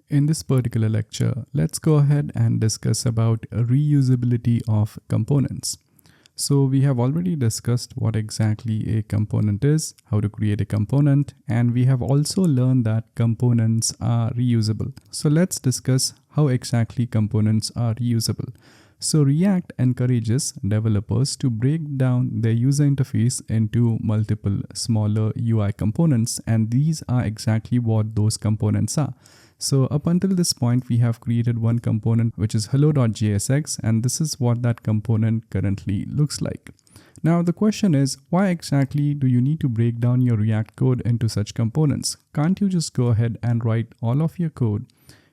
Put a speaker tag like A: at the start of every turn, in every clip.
A: In this particular lecture, let's go ahead and discuss about reusability of components. So we have already discussed what exactly a component is, how to create a component, and we have also learned that components are reusable. So let's discuss how exactly components are reusable. So React encourages developers to break down their user interface into multiple smaller UI components, and these are exactly what those components are. So up until this point, we have created one component, which is hello.jsx, and this is what that component currently looks like. Now the question is, why exactly do you need to break down your React code into such components? Can't you just go ahead and write all of your code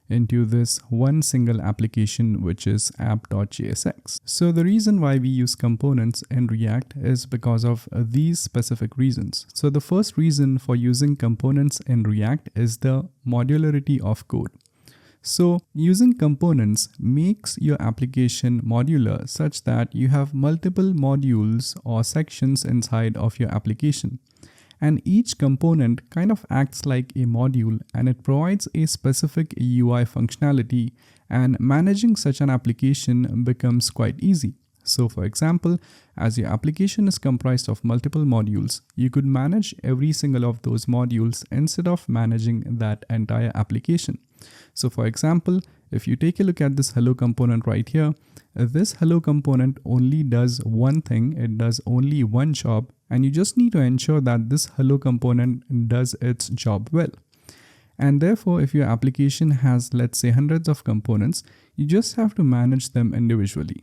A: into this one single application, which is app.jsx? So the reason why we use components in React is because of these specific reasons. So the first reason for using components in React is the modularity of code. So using components makes your application modular such that you have multiple modules or sections inside of your application. And each component kind of acts like a module, and it provides a specific UI functionality, and managing such an application becomes quite easy. So for example, as your application is comprised of multiple modules, you could manage every single of those modules instead of managing that entire application. So for example, if you take a look at this hello component right here, this hello component only does one thing, it does only one job, and you just need to ensure that this hello component does its job well. And therefore, if your application has, let's say, hundreds of components, you just have to manage them individually.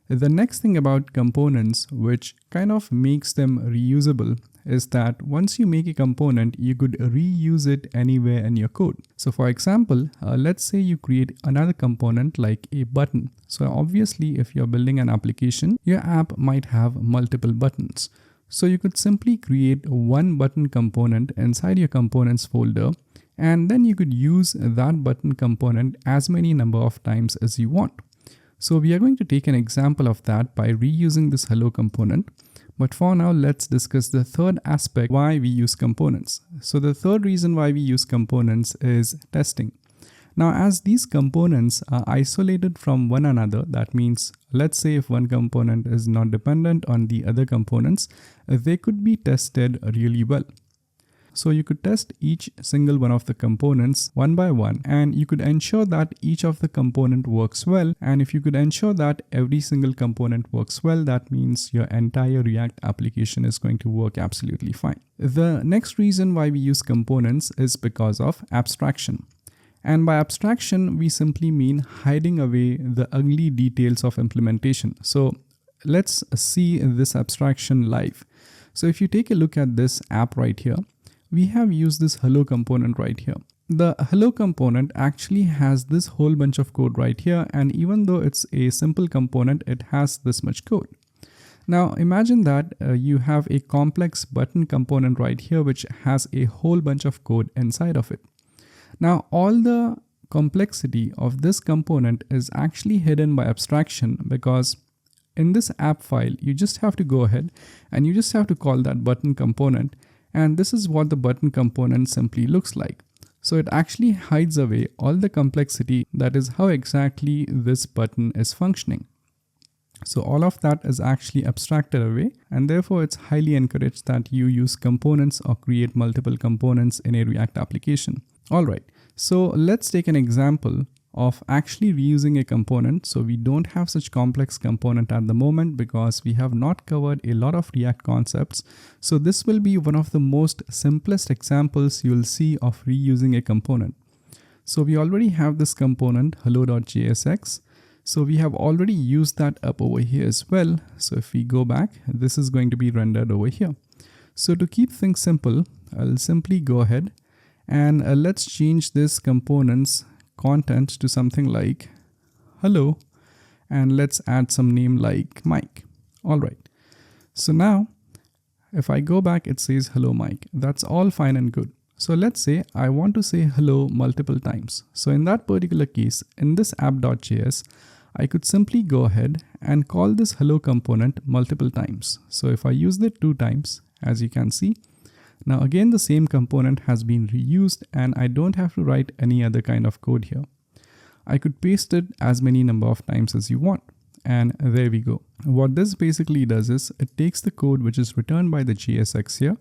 A: The next thing about components, which kind of makes them reusable, is that once you make a component, you could reuse it anywhere in your code. So for example, let's say you create another component like a button. So obviously, if you're building an application, your app might have multiple buttons. So you could simply create one button component inside your components folder, and then you could use that button component as many number of times as you want. So we are going to take an example of that by reusing this hello component. But for now, let's discuss the third aspect why we use components. So the third reason why we use components is testing. Now, as these components are isolated from one another, that means, let's say if one component is not dependent on the other components, they could be tested really well. So you could test each single one of the components one by one, and you could ensure that each of the component works well. And if you could ensure that every single component works well, that means your entire React application is going to work absolutely fine. The next reason why we use components is because of abstraction. And by abstraction, we simply mean hiding away the ugly details of implementation. So let's see this abstraction live. So if you take a look at this app right here, we have used this hello component right here. The hello component actually has this whole bunch of code right here, and even though it's a simple component, it has this much code. Now imagine that you have a complex button component right here which has a whole bunch of code inside of it. Now all the complexity of this component is actually hidden by abstraction, because in this app file you just have to go ahead and you just have to call that button component. And this is what the button component simply looks like. So it actually hides away all the complexity, that is how exactly this button is functioning. So all of that is actually abstracted away, and therefore it's highly encouraged that you use components or create multiple components in a React application. All right, so let's take an example of actually reusing a component. So we don't have such complex component at the moment because we have not covered a lot of React concepts. So this will be one of the most simplest examples you'll see of reusing a component. So we already have this component hello.jsx. So we have already used that up over here as well. So if we go back, this is going to be rendered over here. So to keep things simple, I'll simply go ahead and let's change this component's content to something like hello, and let's add some name like Mike. All right, so now if I go back, it says hello Mike. That's all fine and good. So let's say I want to say hello multiple times. So in that particular case, in this app.js, I could simply go ahead and call this hello component multiple times. So if I use it 2 times, as you can see, Now again, the same component has been reused and I don't have to write any other kind of code here. I could paste it as many number of times as you want. And there we go. What this basically does is it takes the code which is returned by the JSX here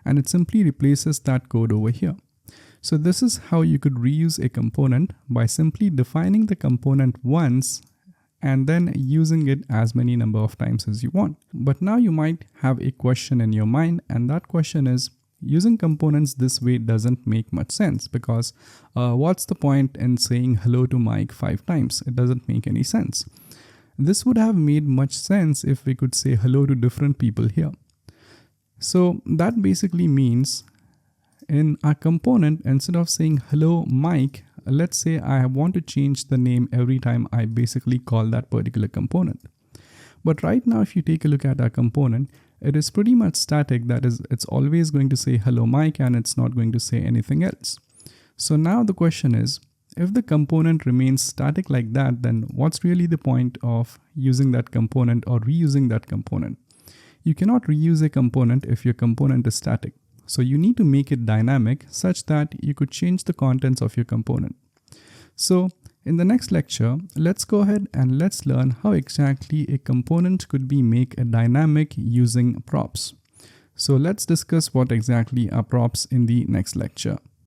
A: and it simply replaces that code over here. So this is how you could reuse a component by simply defining the component once and then using it as many number of times as you want. But now you might have a question in your mind, and that question is, using components this way doesn't make much sense because what's the point in saying hello to Mike 5 times? It doesn't make any sense. This would have made much sense if we could say hello to different people here. So that basically means in our component, instead of saying hello Mike, let's say I want to change the name every time I basically call that particular component. But right now, if you take a look at our component, it is pretty much static. That is, it's always going to say hello Mike and it's not going to say anything else. So now the question is, if the component remains static like that, then what's really the point of using that component or reusing that component? You cannot reuse a component if your component is static. So you need to make it dynamic such that you could change the contents of your component. So in the next lecture, let's go ahead and let's learn how exactly a component could be made a dynamic using props. So let's discuss what exactly are props in the next lecture.